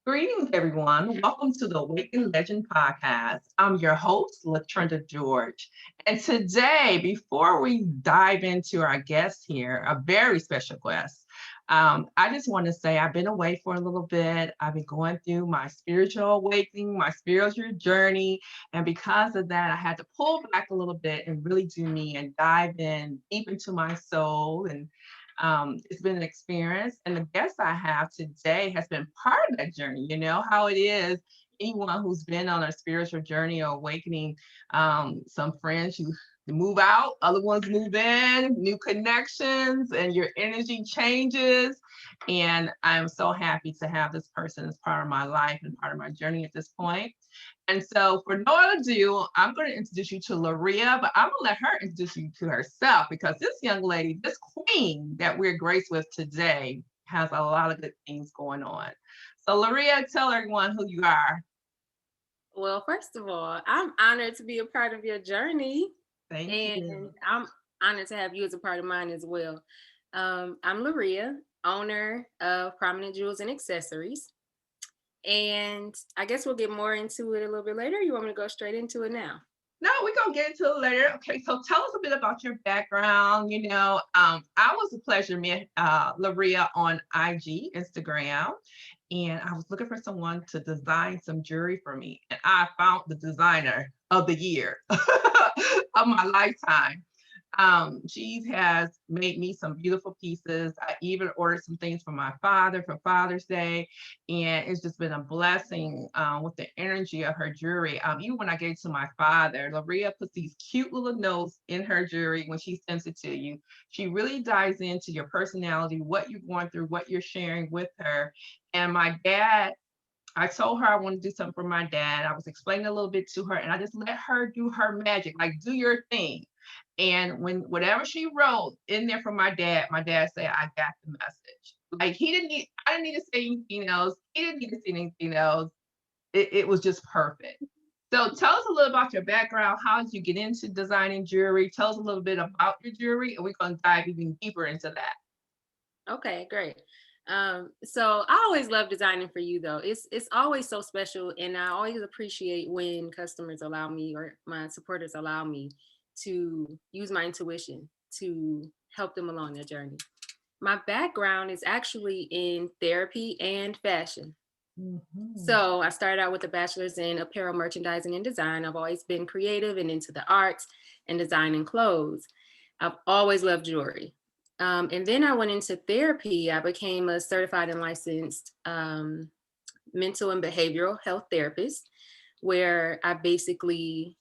Greetings, everyone. Welcome to the Awaken Legend podcast. I'm your host, LaTrenda George. And today, before we dive into our guest here, a very special guest, I just want to say I've been away for a little bit. I've been going through my spiritual awakening, my spiritual journey. And because of that, I had to pull back a little bit and really do me and dive in deep into my soul and it's been an experience. And the guest I have today has been part of that journey. You know how it is. Anyone who's been on a spiritual journey or awakening, some friends you move out, other ones move in, new connections, and your energy changes. And I'm so happy to have this person as part of my life and part of my journey at this point. And so, for no other ado, I'm going to introduce you to Laurea, but I'm going to let her introduce you to herself because this young lady, this queen that we're graced with today, has a lot of good things going on. So, Laurea, tell everyone who you are. Well, first of all, I'm honored to be a part of your journey, Thank and you. I'm honored to have you as a part of mine as well. I'm Laurea, owner of Prominent Jewels and Accessories, and I guess we'll get more into it a little bit later. You want me to go straight into it now? No, we're gonna get into it later. Okay, so tell us a bit about your background. I was a pleasure me Laurea on IG, Instagram, and I was looking for someone to design some jewelry for me, and I found the designer of the year of my lifetime. She has made me some beautiful pieces. I even ordered some things for my father for Father's Day, and it's just been a blessing with the energy of her jewelry. Even when I gave it to my father, Laurea puts these cute little notes in her jewelry when she sends it to you. She really dives into your personality, what you're going through, what you're sharing with her. And my dad, I told her I want to do something for my dad. I was explaining a little bit to her, and I just let her do her magic, like do your thing. And when whatever she wrote in there for my dad said, I got the message. Like I didn't need to say anything else. He didn't need to say anything else. It was just perfect. So tell us a little about your background. How did you get into designing jewelry? Tell us a little bit about your jewelry, and we're gonna dive even deeper into that. Okay, great. So I always love designing for you though. It's always so special, and I always appreciate when customers allow me or my supporters allow me to use my intuition to help them along their journey. My background is actually in therapy and fashion. Mhm. So I started out with a bachelor's in apparel merchandising and design. I've always been creative and into the arts and designing clothes. I've always loved jewelry. And then I went into therapy. I became a certified and licensed mental and behavioral health therapist, where I basically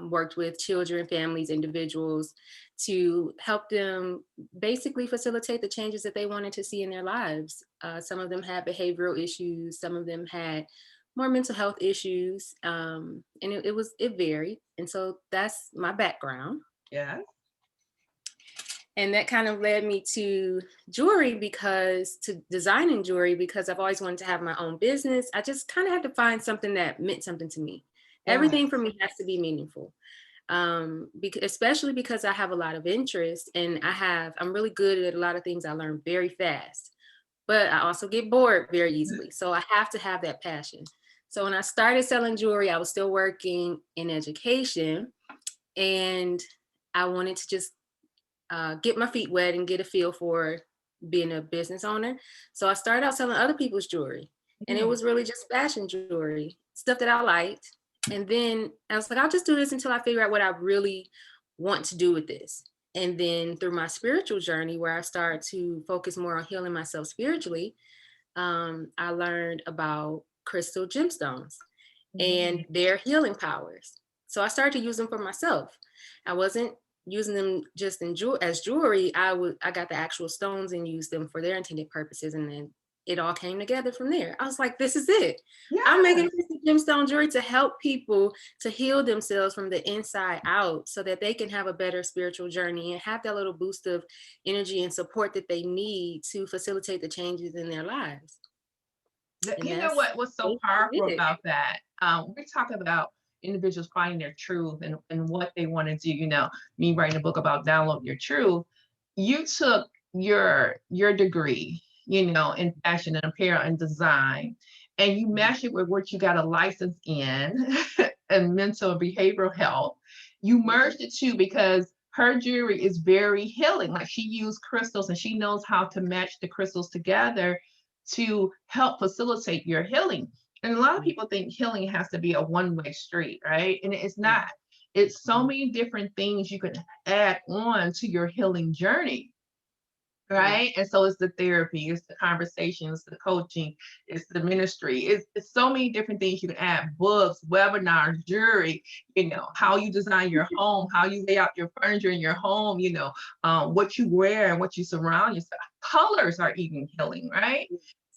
worked with children, families, individuals to help them basically facilitate the changes that they wanted to see in their lives. Some of them had behavioral issues, some of them had more mental health issues, and it varied. And so that's my background. Yeah. And that kind of led me to jewelry because to designing jewelry because I've always wanted to have my own business. I just kind of had to find something that meant something to me. Yeah. Everything for me has to be meaningful. Because, especially because I have a lot of interest and I'm really good at a lot of things. I learn very fast, but I also get bored very easily. So I have to have that passion. So when I started selling jewelry, I was still working in education, and I wanted to just get my feet wet and get a feel for being a business owner. So I started out selling other people's jewelry, and it Yeah. was really just fashion jewelry, stuff that I liked. And then I was like, I'll just do this until I figure out what I really want to do with this. And then through my spiritual journey, where I started to focus more on healing myself spiritually, I learned about crystal gemstones and Mhm. their healing powers. So I started to use them for myself. I wasn't using them just as jewelry. I got the actual stones and used them for their intended purposes, and then it all came together from there. I was like, this is it. I'm making Yes. gemstone jewelry to help people to heal themselves from the inside out so that they can have a better spiritual journey and have that little boost of energy and support that they need to facilitate the changes in their lives. And You know that's what was so basically powerful it. about that? We talk about individuals finding their truth and what they want to do. Me writing a book about download your truth. You took your degree, in fashion and apparel and design, and you match it with what you got a license in and mental and behavioral health. You merge the two because her jewelry is very healing. Like she used crystals and she knows how to match the crystals together to help facilitate your healing. And a lot of people think healing has to be a one-way street, right? And it's not. It's so many different things you can add on to your healing journey. Right. And so it's the therapy, it's the conversations, the coaching, it's the ministry, it's so many different things you can add, books, webinars, jewelry, how you design your home, how you lay out your furniture in your home, what you wear and what you surround yourself. Colors are even healing, right?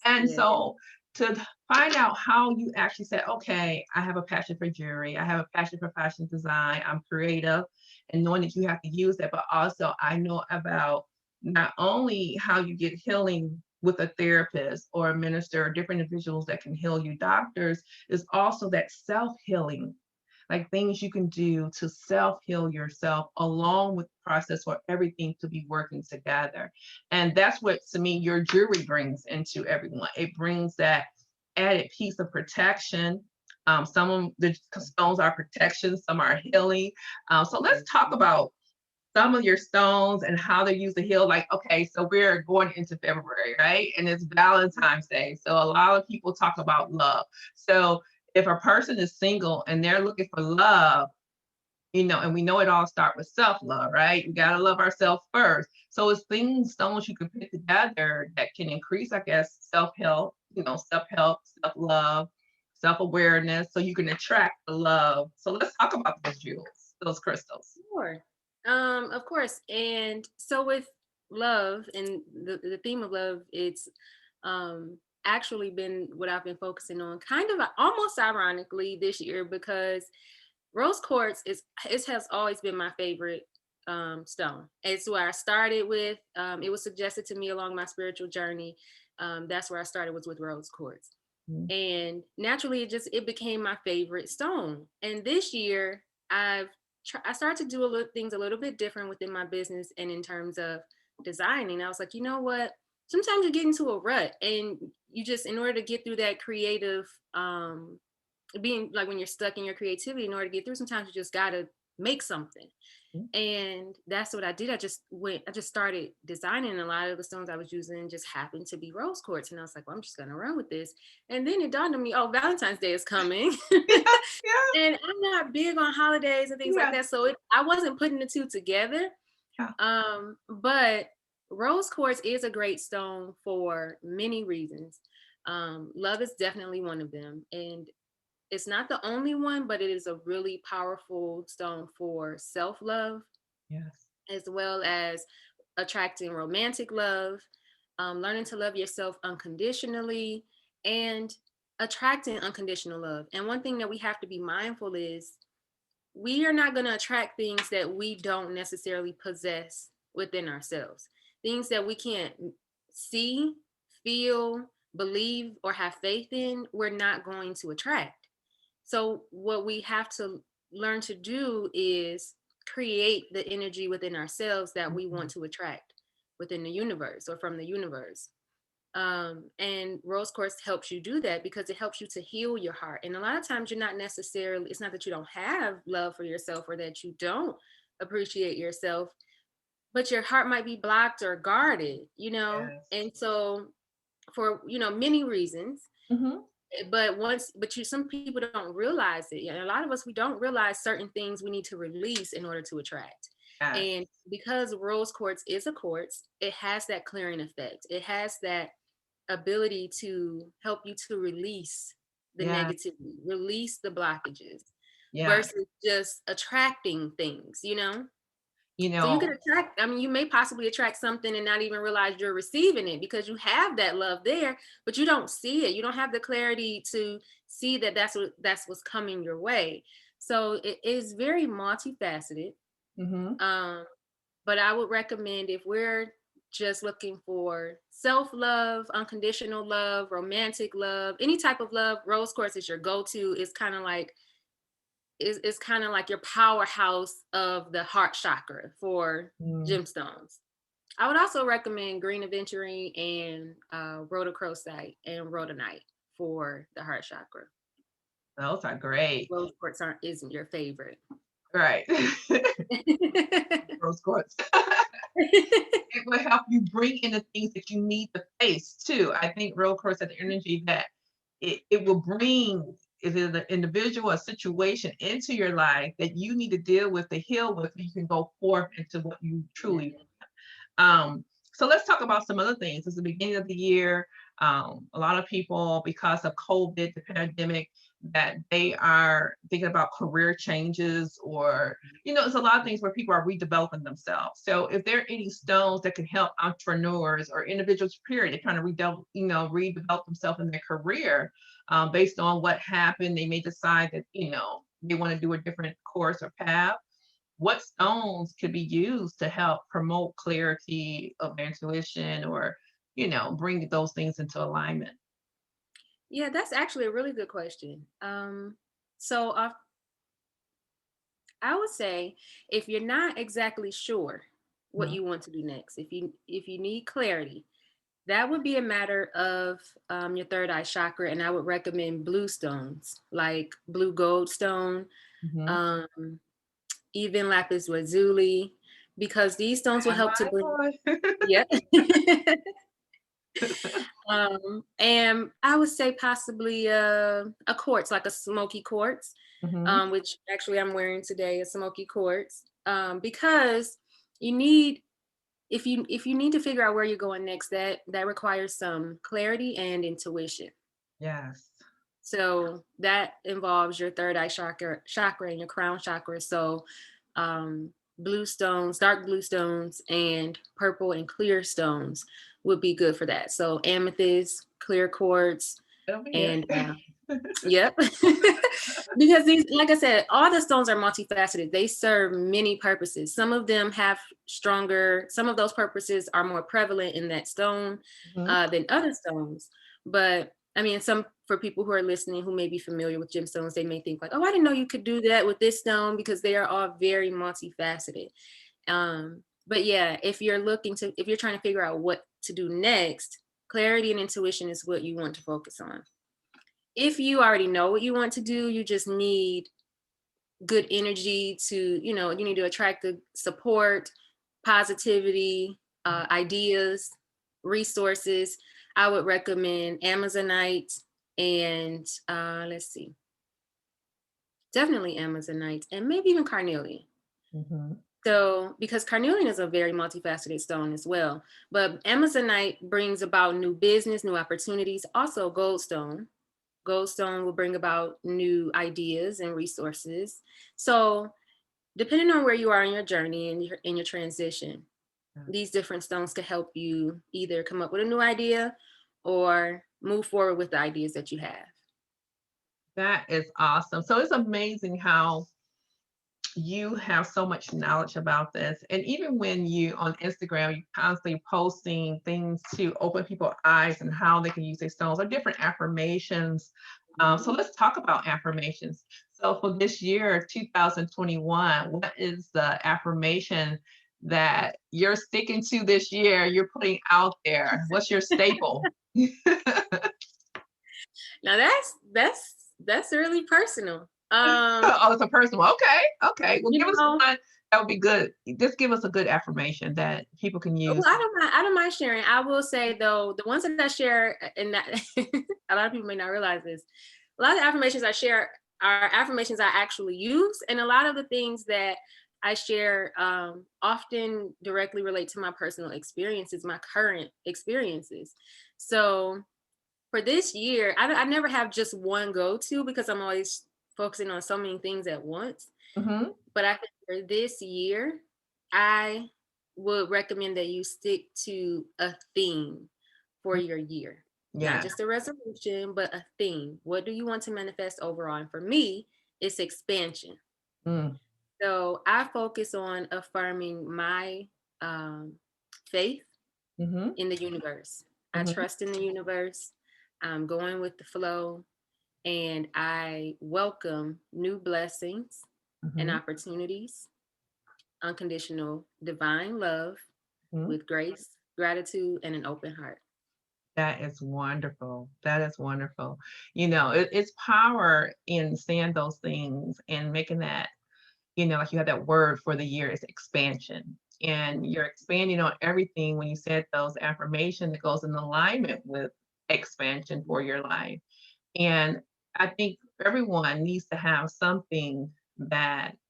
And Yeah. so to find out how you actually say, okay, I have a passion for jewelry, I have a passion for fashion design, I'm creative, and knowing that you have to use that, but also I know about not only how you get healing with a therapist or a minister or different individuals that can heal you, doctors, is also that self-healing, like things you can do to self-heal yourself along with the process for everything to be working together. And that's what, to me, your jewelry brings into everyone. It brings that added piece of protection. Some of the stones are protection, some are healing. So let's talk about some of your stones and how they're used to heal. Like, okay, so we're going into February, right? And it's Valentine's Day. So a lot of people talk about love. So if a person is single and they're looking for love, and we know it all starts with self-love, right? We got to love ourselves first. So it's things, stones you can put together that can increase, I guess, self-help, self-help, self-love, self-awareness, so you can attract the love. So let's talk about those jewels, those crystals. Sure. Of course. And so with love and the theme of love, it's actually been what I've been focusing on kind of almost ironically this year, because rose quartz it has always been my favorite stone. It's where I started with. It was suggested to me along my spiritual journey. That's where I started, was with rose quartz. And naturally it became my favorite stone. And this year I started to do things a little bit different within my business and in terms of designing. I was like, you know what? Sometimes you get into a rut and you just, in order to get through that creative, being like when you're stuck in your creativity, in order to get through, sometimes you just got to make something. And that's what I did. I just started designing, and a lot of the stones I was using just happened to be rose quartz. And I was like, well, I'm just going to run with this. And then it dawned on me, oh, Valentine's Day is coming. Yeah, And I'm not big on holidays and things like that. So I wasn't putting the two together. yeah. But rose quartz is a great stone for many reasons. Love is definitely one of them. And it's not the only one, but it is a really powerful stone for self-love, Yes. as well as attracting romantic love, learning to love yourself unconditionally, and attracting unconditional love. And one thing that we have to be mindful is we are not going to attract things that we don't necessarily possess within ourselves, things that we can't see, feel, believe, or have faith in. We're not going to attract. So what we have to learn to do is create the energy within ourselves that we want to attract within the universe or from the universe. And rose quartz helps you do that because it helps you to heal your heart. And a lot of times you're not necessarily, it's not that you don't have love for yourself or that you don't appreciate yourself, but your heart might be blocked or guarded, Yes. And so for, many reasons, Mm-hmm. some people don't realize it. A lot of us, we don't realize certain things we need to release in order to attract. Yes. And because rose quartz is a quartz, it has that clearing effect. It has that ability to help you to release the Yeah. negativity, release the blockages, Yeah. versus just attracting things. You So you know, can attract, I mean, you may possibly attract something and not even realize you're receiving it because you have that love there, but you don't see it. You don't have the clarity to see that that's what's coming your way. So it is very multifaceted. mm-hmm. Um, but I would recommend, if we're just looking for self-love, unconditional love, romantic love, any type of love, rose quartz is your go-to. It's kind of like your powerhouse of the heart chakra for gemstones. I would also recommend green aventurine and rhodochrosite and rhodonite for the heart chakra. Those are great. Rose quartz isn't your favorite. Right. Rose quartz. It will help you bring in the things that you need to face too. I think real quartz has the energy that it will bring either the individual or situation into your life that you need to deal with, to heal with, so you can go forth into what you truly so let's talk about some other things. It's the beginning of the year. A lot of people, because of COVID, the pandemic, that they are thinking about career changes, or, there's a lot of things where people are redeveloping themselves. So if there are any stones that can help entrepreneurs or individuals, period, they're trying to redevelop themselves in their career, based on what happened, they may decide that, they want to do a different course or path. What stones could be used to help promote clarity of their intuition, or, bring those things into alignment? Yeah, that's actually a really good question. So I would say, if you're not exactly sure what Mhm. you want to do next, if you need clarity, that would be a matter of your third eye chakra, and I would recommend blue stones like blue gold stone, Mhm. um, even lapis lazuli, because these stones will Oh help to my bring. God. Yeah. And I would say possibly a quartz, like a smoky quartz, Mhm. which actually I'm wearing today, a smoky quartz, because you need, if you need to figure out where you're going next, that requires some clarity and intuition. Yes. So that involves your third eye chakra and your crown chakra. So blue stones, dark blue stones, and purple and clear stones would be good for that. So amethyst, clear quartz, Over here. and yep. Because these, like I said, all the stones are multifaceted. They serve many purposes. Some of them have some of those purposes are more prevalent in that stone Mhm. than other stones. But I mean, for people who are listening who may be familiar with gemstones, they may think like, oh, I didn't know you could do that with this stone, because they are all very multifaceted. But yeah, if you're trying to figure out what to do next, clarity and intuition is what you want to focus on. If you already know what you want to do, you just need good energy to, you need to attract the support, positivity, ideas, resources. I would recommend Amazonite and let's see, definitely Amazonite and maybe even carnelian. Mhm. So, because carnelian is a very multifaceted stone as well, but Amazonite brings about new business, new opportunities. Also, goldstone. Goldstone will bring about new ideas and resources. So, depending on where you are in your journey and in your transition, these different stones can help you either come up with a new idea or move forward with the ideas that you have. That is awesome. So it's amazing how you have so much knowledge about this. And even when you on Instagram, you constantly posting things to open people's eyes and how they can use their stones or different affirmations. So let's talk about affirmations. So for this year, 2021, what is the affirmation that you're sticking to this year? You're putting out there. What's your staple? Now that's really personal. Oh, it's a personal. Okay. Okay. Well, You give us know, one that would be good. Just give us a good affirmation that people can well, use. I don't mind sharing. I will say though, the ones that I share, and that a lot of people may not realize this, a lot of the affirmations I share are affirmations I actually use, and a lot of the things that I share often directly relate to my personal experiences, my current experiences. So for this year, I never have just one go-to, because I'm always focusing on so many things at once. Mhm. But I think for this year, I would recommend that you stick to a theme for your year. Not Yeah. just a resolution, but a theme. What do you want to manifest overall? And for me, it's expansion. Mm. So I focus on affirming my faith Mhm. in the universe. I Mhm. trust in the universe. I'm going with the flow, and I welcome new blessings and Mhm. opportunities, unconditional divine love Mhm. with grace, gratitude, and an open heart. That is wonderful. That is wonderful. It's power in saying those things and making that, like you had that word for the year is expansion. And you're expanding on everything when you said those affirmation that goes in alignment with expansion for your life. And I think everyone needs to have something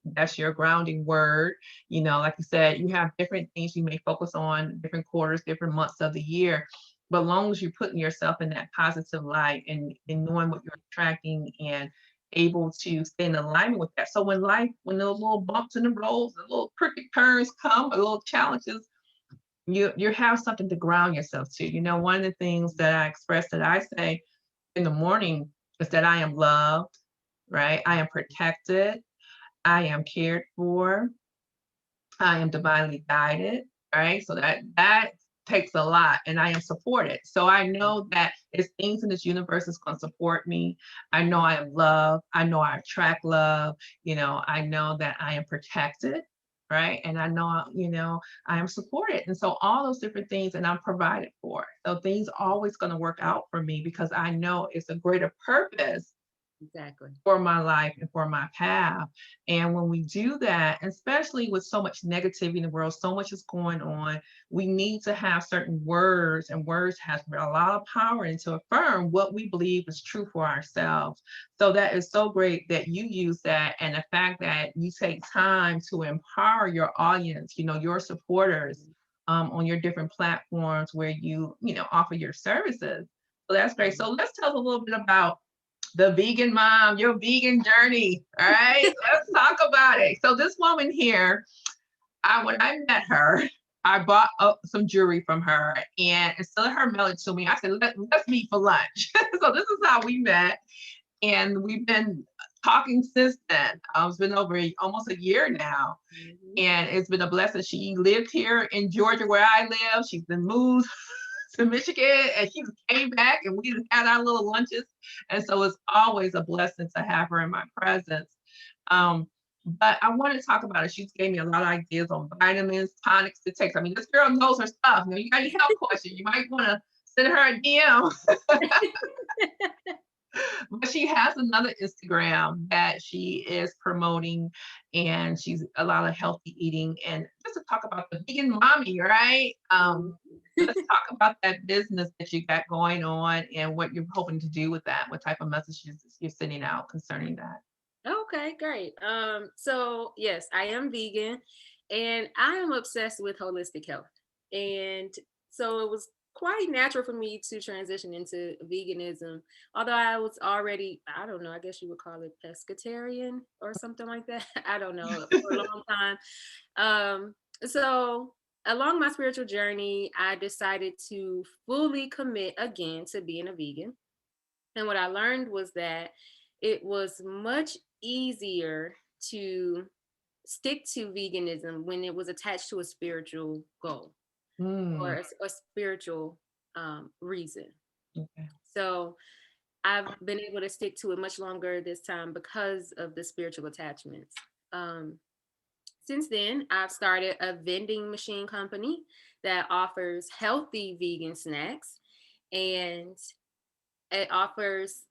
that's your grounding word. Like you said, you have different things you may focus on, different quarters, different months of the year. But as long as you're putting yourself in that positive light and knowing what you're attracting and able to stay in alignment with that. So when those little bumps in the roads, the little crooked turns come, or little challenges, you have something to ground yourself to. One of the things that I express that I say in the morning is that I am loved, right? I am protected. I am cared for. I am divinely guided, right? So that takes a lot, and I am supported. So I know that it's things in this universe that's going to support me. I know I am loved. I know I attract love. I know that I am protected, right? And I know, I am supported. And so all those different things, and I'm provided for. So things always going to work out for me because I know it's a greater purpose Exactly. for my life and for my path. And when we do that, especially with so much negativity in the world, so much is going on, we need to have certain words, and words have a lot of power and to affirm what we believe is true for ourselves. So that is so great that you use that, and the fact that you take time to empower your audience, your supporters, on your different platforms where you offer your services. So that's great. So let's tell us a little bit about the vegan mom, your vegan journey. All right, let's talk about it. So this woman here, when I met her, I bought some jewelry from her, and instead of her mailing it to me, I said, let's meet for lunch. So this is how we met, and we've been talking since then. It's been over almost a year now, and it's been a blessing. She lived here in Georgia where I live. She's been moved to Michigan, and she came back, and we had our little lunches. And so it's always a blessing to have her in my presence. But I want to talk about it. She gave me a lot of ideas on vitamins, tonics to take. I mean, this girl knows her stuff. You got any health questions, you might want to send her a DM. But she has another Instagram that she is promoting, and she's a lot of healthy eating. And just to talk about the vegan mommy, right? Let's talk about that business that you got going on and what you're hoping to do with that. What type of messages you're sending out concerning that? Okay, great. So yes, I am vegan, and I am obsessed with holistic health. And so it was quite natural for me to transition into veganism. Although I was already, I don't know, I guess you would call it pescatarian or something like that. I don't know, for a long time. So along my spiritual journey, I decided to fully commit again to being a vegan. And what I learned was that it was much easier to stick to veganism when it was attached to a spiritual goal or Mm, a spiritual reason. okay. So I've been able to stick to it much longer this time because of the spiritual attachments. Um, since then, I've started a vending machine company that offers healthy vegan snacks, and it offers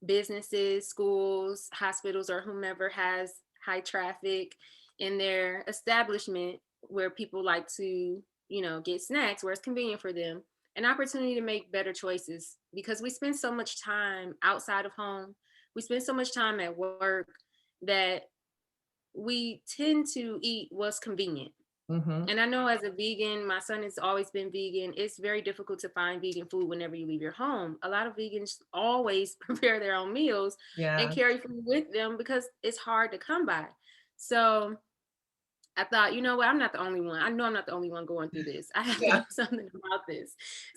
businesses, schools, hospitals, or whomever has high traffic in their establishment where people like to, get snacks where it's convenient for them, an opportunity to make better choices because we spend so much time outside of home. We spend so much time at work that we tend to eat what's convenient. Mm-hmm. And I know as a vegan, my son has always been vegan. It's very difficult to find vegan food whenever you leave your home. A lot of vegans always prepare their own meals and Yeah. carry food with them because it's hard to come by. So I thought, you know what? I'm not the only one. I know I'm not the only one going through this. I have to do Yeah. something about this.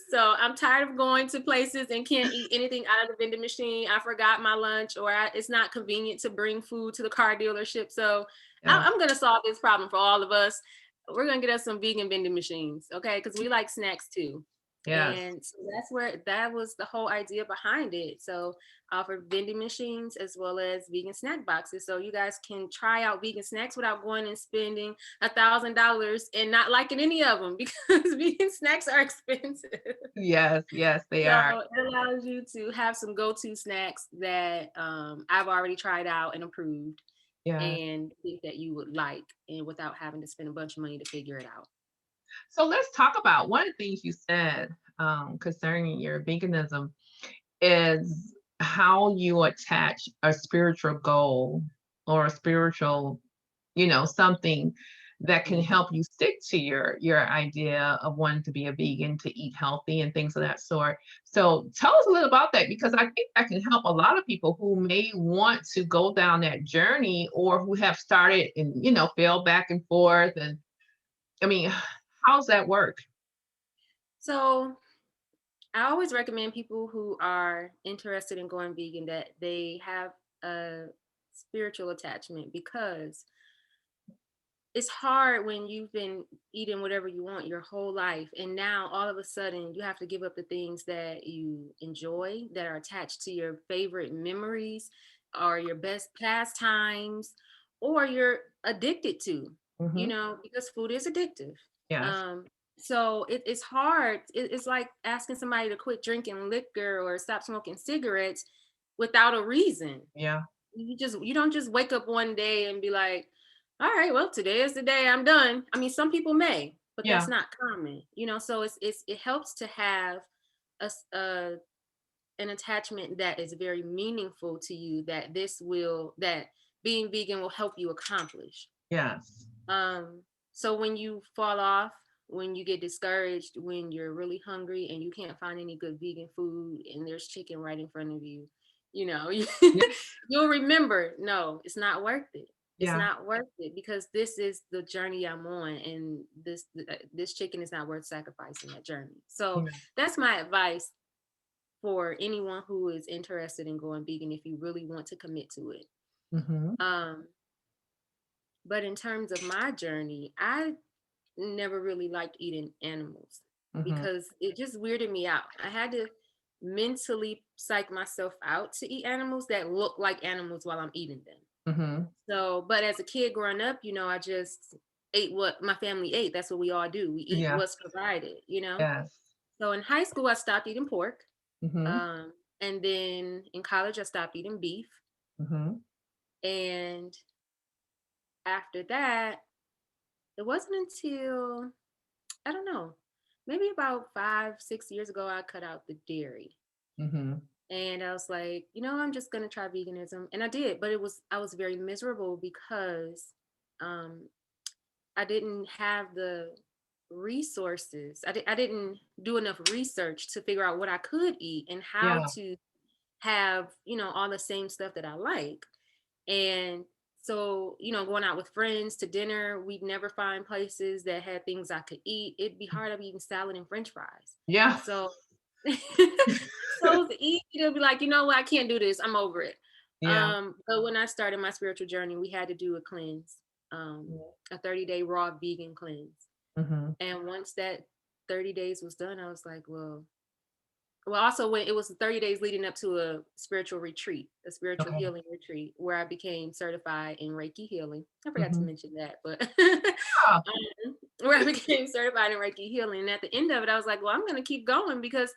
So I'm tired of going to places and can't eat anything out of the vending machine. I forgot my lunch, or it's not convenient to bring food to the car dealership. So Yeah. I'm going to solve this problem for all of us. We're going to get us some vegan vending machines, okay? Because we like snacks too. Yes. And so that's where that was the whole idea behind it. So I offer vending machines as well as vegan snack boxes. So you guys can try out vegan snacks without going and spending $1,000 and not liking any of them because vegan snacks are expensive. Yes. Yes, they are. So it allows you to have some go-to snacks that I've already tried out and approved Yes. and think that you would like, and without having to spend a bunch of money to figure it out. So let's talk about one of the things you said concerning your veganism is how you attach a spiritual goal or a spiritual, something that can Mhm. help you stick to your idea of wanting to be a vegan, to eat healthy and things of that sort. So tell us a little about that because I think that can help a lot of people who may want to go down that journey or who have started and fell back and forth. And I mean, how's that work? So I always recommend people who are interested in going vegan that they have a spiritual attachment, because it's hard when you've been eating whatever you want your whole life, and now all of a sudden you have to give up the things that you enjoy, that are attached to your favorite memories or your best pastimes, or you're addicted to, Hmm. because food is addictive. Yes. um so it's hard. It's like asking somebody to quit drinking liquor or stop smoking cigarettes without a reason. Yeah. You don't just wake up one day and be like, all right, well, today is the day, I'm done. I mean, some people may, but that's Yeah. not common, so it helps to have a, an attachment that is very meaningful to you, that being vegan will help you accomplish. Yes. So when you fall off, when you get discouraged, when you're really hungry and you can't find any good vegan food and there's chicken right in front of you, Yeah. you'll remember, no, it's not worth it. It's Yeah. not worth it, because this is the journey I'm on, and this chicken is not worth sacrificing that journey. So Yeah. that's my advice for anyone who is interested in going vegan, if you really want to commit to it. Hmm. Um, but in terms of my journey, I never really liked eating animals Hmm. because it just weirded me out. I had to mentally psych myself out to eat animals that look like animals while I'm eating them. Hmm. So, but as a kid growing up, I just ate what my family ate. That's what we all do. We eat Yeah. what's provided. Yes. So in high school, I stopped eating pork. Hmm. Um, and then in college, I stopped eating beef. Hmm. And after that, it wasn't until, I don't know, maybe about 5, 6 years ago, I cut out the dairy. Hmm. And I was like, I'm just gonna try veganism. And I did, but I was very miserable because um I didn't have the resources. I didn't do enough research to figure out what I could eat and how Yeah. to have, all the same stuff that I like. And so, going out with friends to dinner, we'd never find places that had things I could eat. It'd be hard up eating salad and French fries. Yeah. So, so it's easy to be like, you know what, I can't do this. I'm over it. Yeah. But when I started my spiritual journey, we had to do a cleanse, a 30-day raw vegan cleanse. Hmm. And once that 30 days was done, I was like, well, also when it was 30 days leading up to a spiritual retreat, a spiritual Okay. healing retreat, where I became certified in Reiki healing. I forgot to Hmm. mention that, but Yeah. where I became certified in Reiki healing. And at the end of it, I was like, well, I'm going to keep going because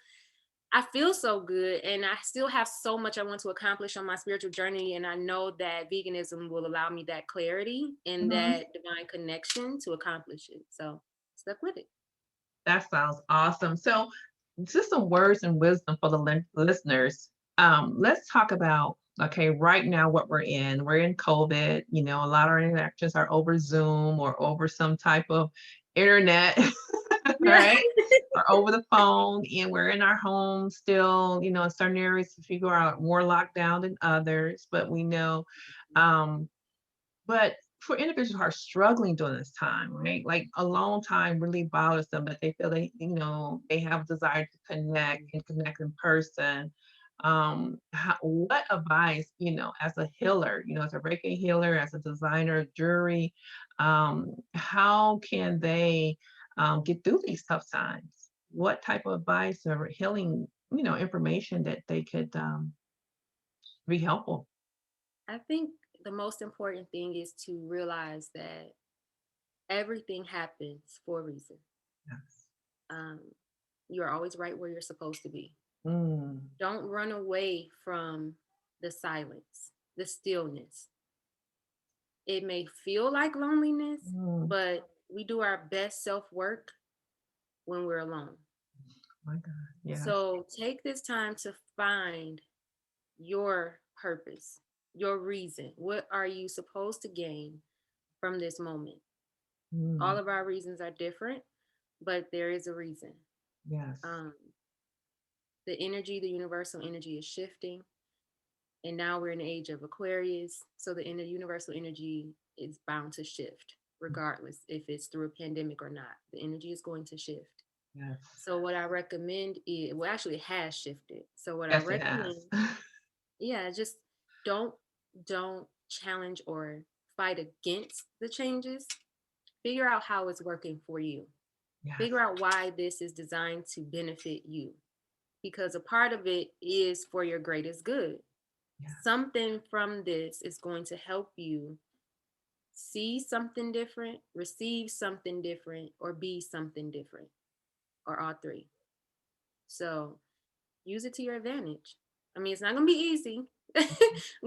I feel so good and I still have so much I want to accomplish on my spiritual journey. And I know that veganism will allow me that clarity and Hmm. that divine connection to accomplish it. So stuck with it. That sounds awesome. So, just some words and wisdom for the listeners. Let's talk about, okay, right now what we're in. We're in COVID. A lot of our interactions are over Zoom or over some type of internet, Yeah. right? Or over the phone, and we're in our homes still. In certain areas, people are more locked down than others, but we know. Um, but for individuals who are struggling during this time, right? Like alone time really bothers them, but they feel they have a desire to connect in person. What advice, as a healer, as a Reiki healer, as a designer, jewelry, how can they get through these tough times? what type of advice or healing, information that they could be helpful. I think the most important thing is to realize that everything happens for a reason. Yes. Um, you're always right where you're supposed to be. Mm, Don't run away from the silence, the stillness. It may feel like loneliness, mm, but we do our best self work when we're alone. my God. Yes. So take this time to find your purpose, your reason. What are you supposed to gain from this moment? All Mm, of our reasons are different, but there is a reason. yes. Um, the energy, the universal energy is shifting. And now we're in the age of Aquarius. So the universal energy is bound to shift, regardless if it's through a pandemic or not. The energy is going to shift. Yes. So what I recommend is, well, actually it has shifted. So what I Yes, it has. recommend, yeah, just don't don't challenge or fight against the changes. Figure out how it's working for you. Yes. Figure out why this is designed to benefit you, because a part of it is for your greatest good. Yes. Something from this is going to help you see something different, receive something different, or be something different, or all three. So use it to your advantage. I mean, it's not going to be easy.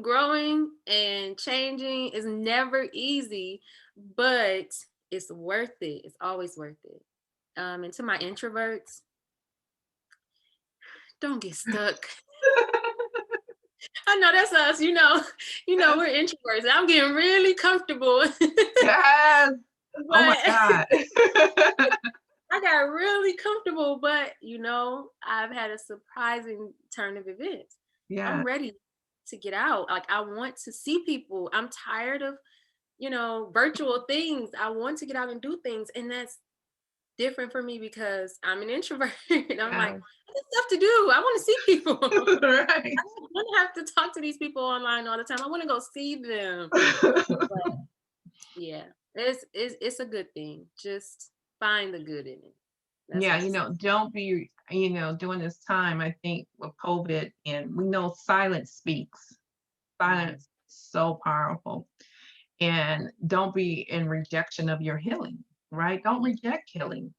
Growing and changing is never easy, but it's worth it. It's always worth it. And to my introverts, don't get stuck. I know that's us, we're introverts. I'm getting really comfortable. Yes. Oh my But God. I got really comfortable, but I've had a surprising turn of events. Yeah. I'm ready to get out. Like, I want to see people. I'm tired of, virtual things. I want to get out and do things. And that's different for me because I'm an introvert. I'm like, Yeah. I got stuff to do. I want to see people. Right. I don't want to have to talk to these people online all the time. I want to go see them. But yeah, it's a good thing. Just find the good in it. That's Yeah, what I say. don't be, during this time, I think with COVID, and we know silence speaks. Mhm. Silence is so powerful. And don't be in rejection of your healing, right? Don't reject healing.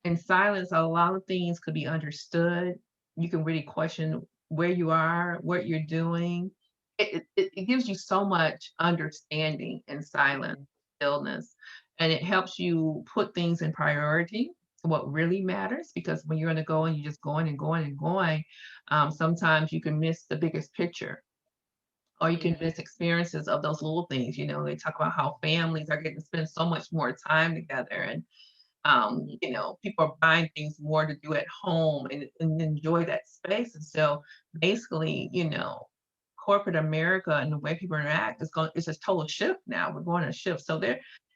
In silence, a lot of things could be understood. You can really question where you are, what you're doing. It gives you so much understanding in silence, Yeah. stillness, and it helps you put things in priority, what really matters. Because when you're on the go and you're just going and going and going, sometimes you can miss the biggest picture, or you can Yeah. miss experiences of those little things. They talk about how families are getting to spend so much more time together, and Mhm. people are buying things more to do at home and enjoy that space. And so basically, corporate America and the way people interact is a total shift now. We're going to shift. So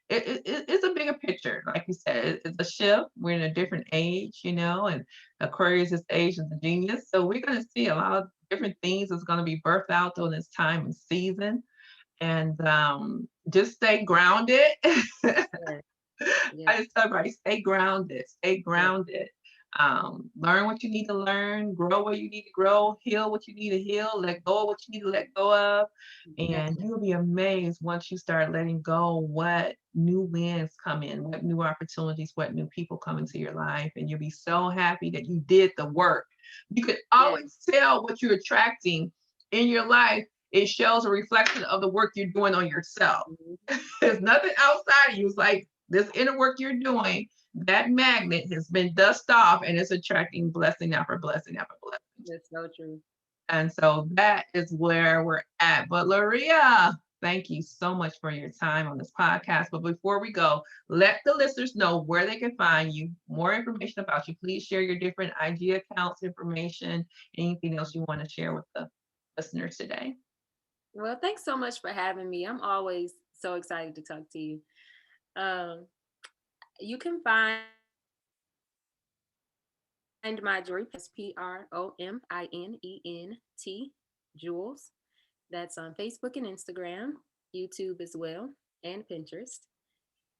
it's a bigger picture. Like you said, it's a shift. We're in a different age, and Aquarius is the age of the genius. So we're going to see a lot of different things that's going to be birthed out during this time and season. And just stay grounded. Yeah. Yeah. I just tell everybody, stay grounded, stay Yeah. grounded. Learn what you need to learn, grow where you need to grow, heal what you need to heal, let go of what you need to let go of. And Exactly. you'll be amazed once you start letting go what new winds come in, what new opportunities, what new people come into your life. And you'll be so happy that you did the work. You could Yeah. always tell what you're attracting in your life. It shows a reflection of the work you're doing on yourself. Mhm. There's nothing outside of you. It's like this inner work you're doing, that magnet has been dust off and it's attracting blessing after blessing after blessing. That's so true. And so that is where we're at. But Laurea, thank you so much for your time on this podcast. But before we go, let the listeners know where they can find you, more information about you. Please share your different IG accounts, information, anything else you want to share with the listeners today. Well, thanks so much for having me. I'm always so excited to talk to you. Um, you can find my jewelry, Prominent Jewels. That's on Facebook and Instagram, YouTube as well, and Pinterest.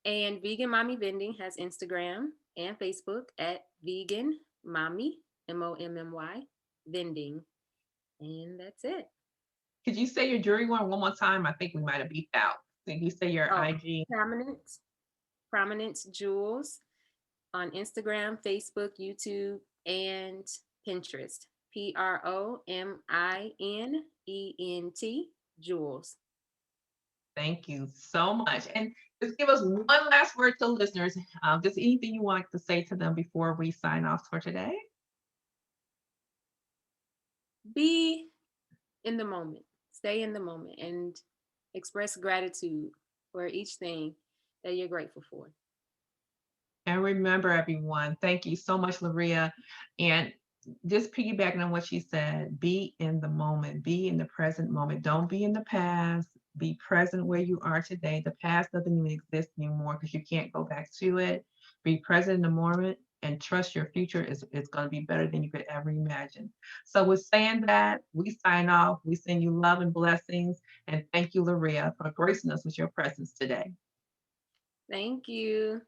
And Vegan Mommy Vending has Instagram and Facebook at Vegan Mommy, Mommy, vending. And that's it. Could you say your jewelry one more time? I think we might have beeped out. Can you say your Oh, IG? Prominent, Prominent Jewels on Instagram, Facebook, YouTube, and Pinterest. PROMINENT Jewels. Thank you so much. And just give us one last word to listeners. Just anything you want to say to them before we sign off for today? Be in the moment, stay in the moment, and express gratitude for each thing that you're grateful for. And remember, everyone, thank you so much, Laurea. And just piggybacking on what she said, be in the moment, be in the present moment. Don't be in the past. Be present where you are today. The past doesn't even exist anymore because you can't go back to it. Be present in the moment and trust your future is going to be better than you could ever imagine. So, with saying that, we sign off. We send you love and blessings. And thank you, Laurea, for gracing us with your presence today. Thank you.